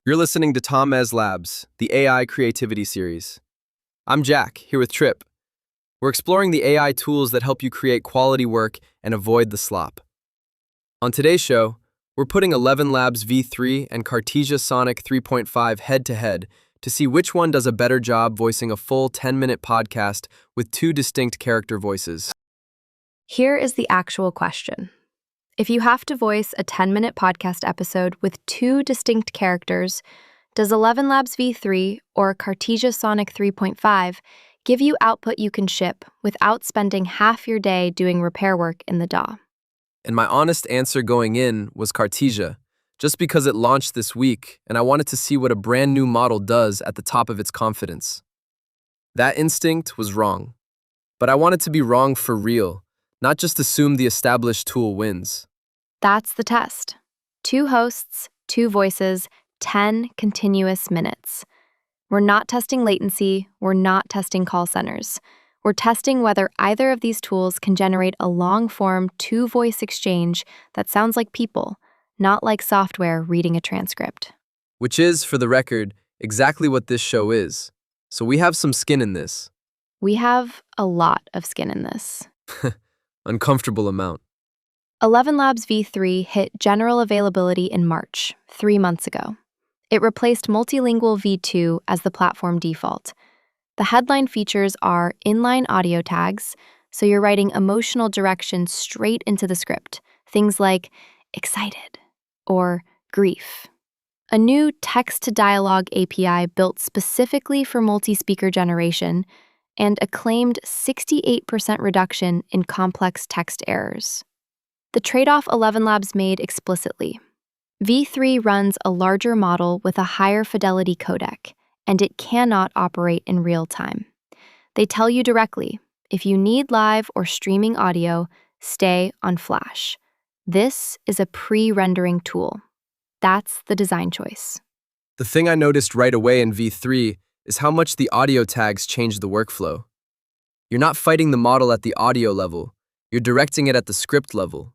You're listening to Tamez Labs, the AI creativity series. I'm Jack, here with Trip. We're exploring the AI tools that help you create quality work and avoid the slop. On today's show, we're putting ElevenLabs V3 and Cartesia Sonic 3.5 head-to-head to see which one does a better job voicing a full 10-minute podcast with two distinct character voices. Here is the actual question. If you have to voice a 10-minute podcast episode with two distinct characters, does ElevenLabs V3 or Cartesia Sonic 3.5 give you output you can ship without spending half your day doing repair work in the DAW? And my honest answer going in was Cartesia, just because it launched this week and I wanted to see what a brand new model does at the top of its confidence. That instinct was wrong, but I wanted to be wrong for real, not just assume the established tool wins. That's the test. 2 hosts, 2 voices, 10 continuous minutes. We're not testing latency, we're not testing call centers. We're testing whether either of these tools can generate a long-form 2-voice exchange that sounds like people, not like software reading a transcript. Which is, for the record, exactly what this show is. So we have some skin in this. We have a lot of skin in this. Uncomfortable amount. ElevenLabs V3 hit general availability in March, 3 months ago. It replaced multilingual V2 as the platform default. The headline features are inline audio tags, so you're writing emotional direction straight into the script, things like excited or grief. A new text-to-dialogue API built specifically for multi-speaker generation, and a claimed 68% reduction in complex text errors. The trade-off ElevenLabs made explicitly. V3 runs a larger model with a higher fidelity codec, and it cannot operate in real time. They tell you directly, if you need live or streaming audio, stay on Flash. This is a pre-rendering tool. That's the design choice. The thing I noticed right away in V3 is how much the audio tags change the workflow. You're not fighting the model at the audio level, you're directing it at the script level.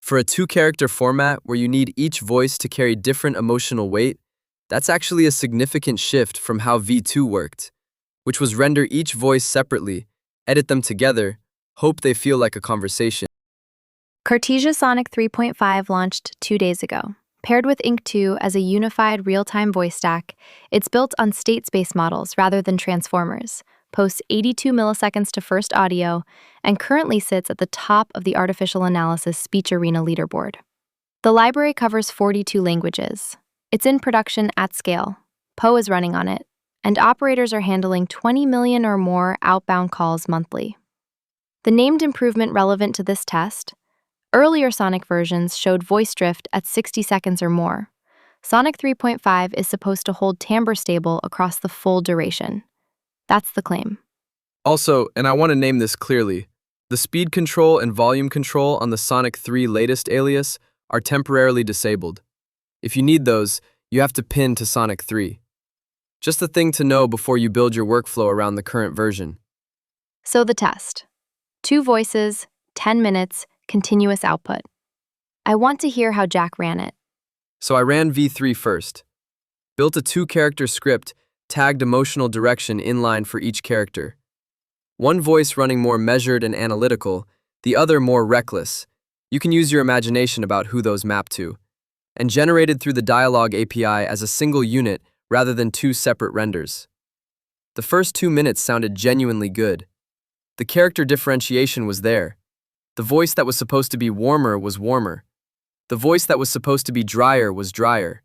For a 2-character format where you need each voice to carry different emotional weight, that's actually a significant shift from how V2 worked, which was render each voice separately, edit them together, hope they feel like a conversation. Cartesia Sonic 3.5 launched 2 days ago. Paired with Ink 2 as a unified real-time voice stack, it's built on state space models rather than transformers, posts 82 milliseconds to first audio, and currently sits at the top of the Artificial Analysis Speech Arena leaderboard. The library covers 42 languages. It's in production at scale. Poe is running on it, and operators are handling 20 million or more outbound calls monthly. The named improvement relevant to this test: earlier Sonic versions showed voice drift at 60 seconds or more. Sonic 3.5 is supposed to hold timbre stable across the full duration. That's the claim. Also, and I want to name this clearly, the speed control and volume control on the Sonic 3 latest alias are temporarily disabled. If you need those, you have to pin to Sonic 3. Just a thing to know before you build your workflow around the current version. So the test: 2 voices, 10 minutes, continuous output. I want to hear how Jack ran it. So I ran V3 first. Built a 2-character script, tagged emotional direction inline for each character. One voice running more measured and analytical, the other more reckless. You can use your imagination about who those map to. And generated through the dialogue API as a single unit rather than 2 separate renders. The first 2 minutes sounded genuinely good. The character differentiation was there. The voice that was supposed to be warmer was warmer. The voice that was supposed to be drier was drier.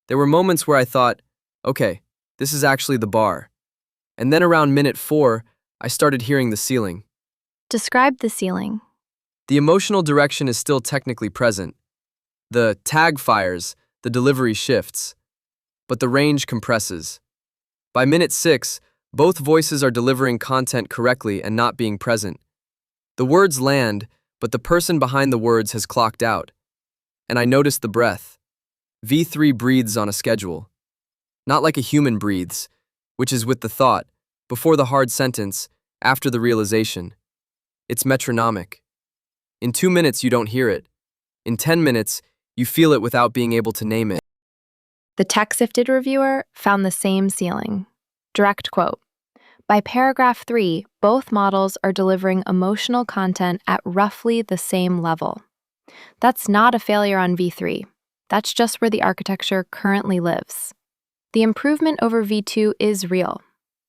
There were moments where I thought, okay, this is actually the bar. And then around minute 4, I started hearing the ceiling. Describe the ceiling. The emotional direction is still technically present. The tag fires, the delivery shifts. But the range compresses. By minute 6, both voices are delivering content correctly and not being present. The words land, but the person behind the words has clocked out. And I noticed the breath. V3 breathes on a schedule. Not like a human breathes, which is with the thought, before the hard sentence, after the realization. It's metronomic. In 2 minutes, you don't hear it. In 10 minutes, you feel it without being able to name it. The tech-sifted reviewer found the same ceiling. Direct quote, "By paragraph 3, both models are delivering emotional content at roughly the same level." That's not a failure on V3. That's just where the architecture currently lives. The improvement over V2 is real,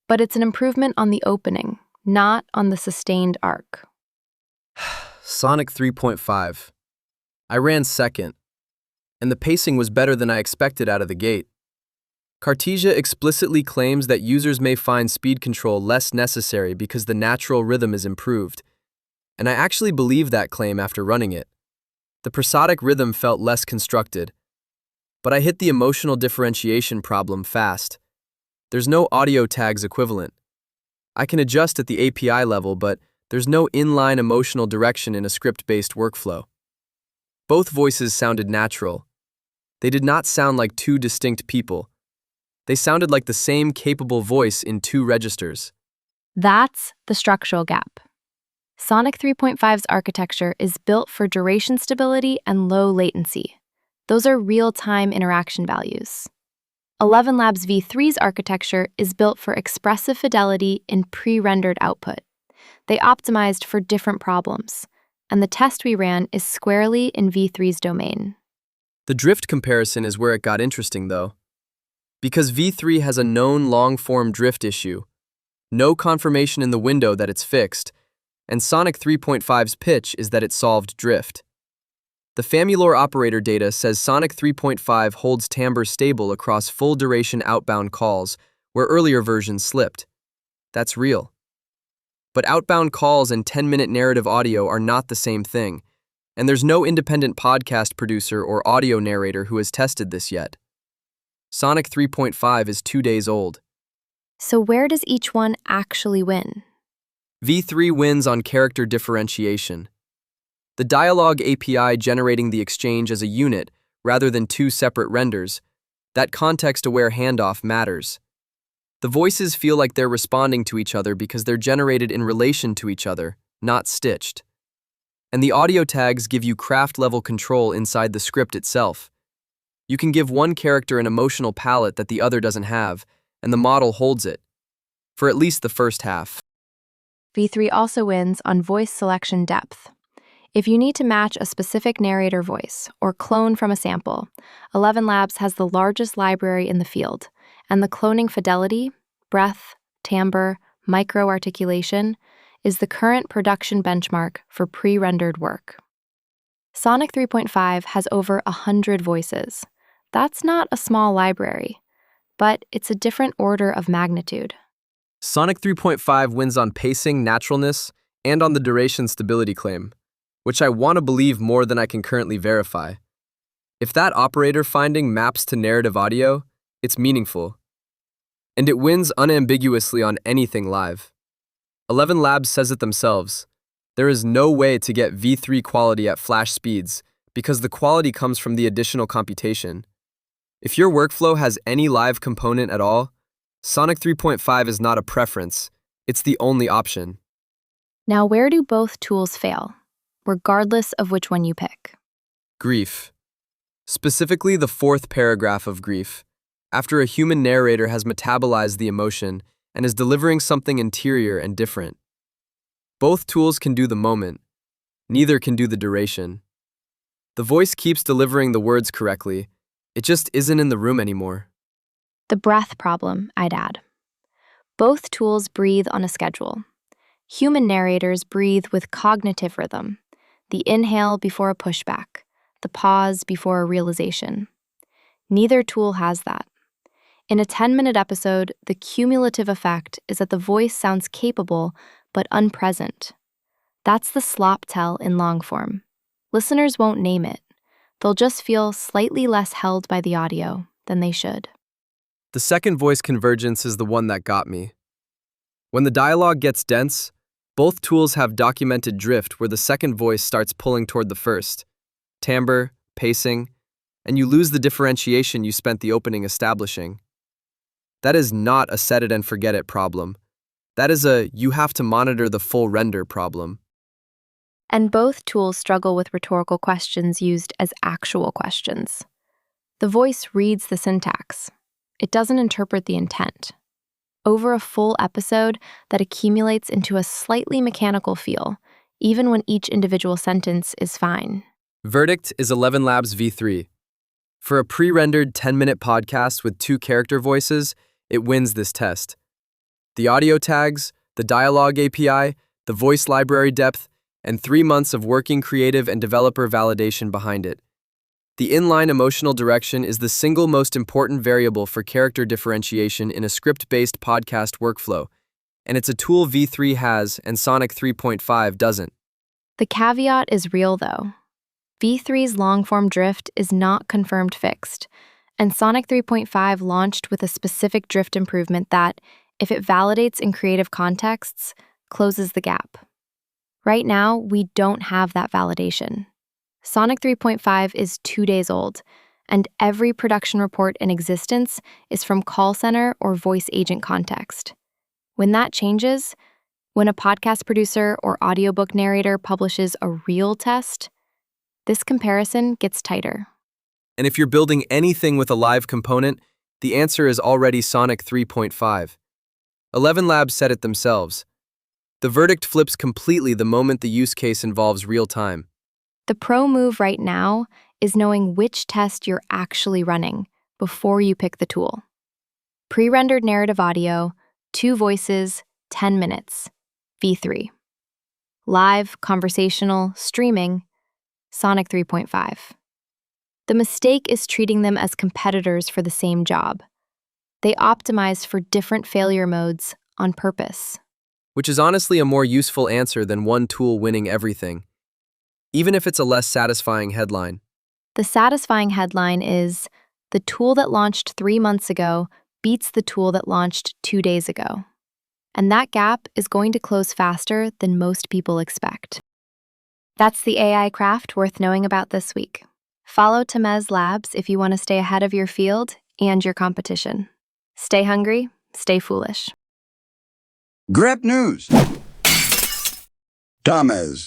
but it's an improvement on the opening, not on the sustained arc. Sonic 3.5. I ran second, and the pacing was better than I expected out of the gate. Cartesia explicitly claims that users may find speed control less necessary because the natural rhythm is improved, and I actually believe that claim after running it. The prosodic rhythm felt less constructed, but I hit the emotional differentiation problem fast. There's no audio tags equivalent. I can adjust at the API level, but there's no inline emotional direction in a script-based workflow. Both voices sounded natural. They did not sound like two distinct people. They sounded like the same capable voice in two registers. That's the structural gap. Sonic 3.5's architecture is built for duration stability and low latency. Those are real-time interaction values. ElevenLabs V3's architecture is built for expressive fidelity in pre-rendered output. They optimized for different problems, and the test we ran is squarely in V3's domain. The drift comparison is where it got interesting, though. Because V3 has a known long-form drift issue, no confirmation in the window that it's fixed, and Sonic 3.5's pitch is that it solved drift. The Famulor operator data says Sonic 3.5 holds timbre stable across full-duration outbound calls, where earlier versions slipped. That's real. But outbound calls and 10-minute narrative audio are not the same thing, and there's no independent podcast producer or audio narrator who has tested this yet. Sonic 3.5 is 2 days old. So where does each one actually win? V3 wins on character differentiation. The dialogue API generating the exchange as a unit rather than two separate renders, that context-aware handoff matters. The voices feel like they're responding to each other because they're generated in relation to each other, not stitched. And the audio tags give you craft-level control inside the script itself. You can give one character an emotional palette that the other doesn't have, and the model holds it, for at least the first half. V3 also wins on voice selection depth. If you need to match a specific narrator voice or clone from a sample, ElevenLabs has the largest library in the field, and the cloning fidelity, breath, timbre, micro-articulation is the current production benchmark for pre-rendered work. Sonic 3.5 has over 100 voices. That's not a small library, but it's a different order of magnitude. Sonic 3.5 wins on pacing, naturalness, and on the duration stability claim, which I want to believe more than I can currently verify. If that operator finding maps to narrative audio, it's meaningful. And it wins unambiguously on anything live. ElevenLabs says it themselves. There is no way to get V3 quality at flash speeds because the quality comes from the additional computation. If your workflow has any live component at all, Sonic 3.5 is not a preference, it's the only option. Now, where do both tools fail, regardless of which one you pick? Grief. Specifically the fourth paragraph of grief, after a human narrator has metabolized the emotion and is delivering something interior and different. Both tools can do the moment, neither can do the duration. The voice keeps delivering the words correctly, it just isn't in the room anymore. The breath problem, I'd add. Both tools breathe on a schedule. Human narrators breathe with cognitive rhythm, the inhale before a pushback, the pause before a realization. Neither tool has that. In a 10-minute episode, the cumulative effect is that the voice sounds capable but unpresent. That's the slop tell in long form. Listeners won't name it. They'll just feel slightly less held by the audio than they should. The second voice convergence is the one that got me. When the dialogue gets dense, both tools have documented drift where the second voice starts pulling toward the first. Timbre, pacing, and you lose the differentiation you spent the opening establishing. That is not a set it and forget it problem. That is a you have to monitor the full render problem. And both tools struggle with rhetorical questions used as actual questions. The voice reads the syntax. It doesn't interpret the intent. Over a full episode, that accumulates into a slightly mechanical feel, even when each individual sentence is fine. Verdict is ElevenLabs V3. For a pre-rendered 10-minute podcast with 2 character voices, it wins this test. The audio tags, the dialogue API, the voice library depth, and 3 months of working creative and developer validation behind it. The inline emotional direction is the single most important variable for character differentiation in a script-based podcast workflow, and it's a tool V3 has and Sonic 3.5 doesn't. The caveat is real, though. V3's long-form drift is not confirmed fixed, and Sonic 3.5 launched with a specific drift improvement that, if it validates in creative contexts, closes the gap. Right now, we don't have that validation. Sonic 3.5 is 2 days old, and every production report in existence is from call center or voice agent context. When that changes, when a podcast producer or audiobook narrator publishes a real test, this comparison gets tighter. And if you're building anything with a live component, the answer is already Sonic 3.5. ElevenLabs said it themselves. The verdict flips completely the moment the use case involves real time. The pro move right now is knowing which test you're actually running before you pick the tool. Pre-rendered narrative audio, 2 voices, 10 minutes, V3. Live, conversational, streaming, Sonic 3.5. The mistake is treating them as competitors for the same job. They optimize for different failure modes on purpose. Which is honestly a more useful answer than one tool winning everything, even if it's a less satisfying headline. The satisfying headline is, the tool that launched 3 months ago beats the tool that launched 2 days ago. And that gap is going to close faster than most people expect. That's the AI craft worth knowing about this week. Follow Tamez Labs if you want to stay ahead of your field and your competition. Stay hungry, stay foolish. Grep News. Tamez.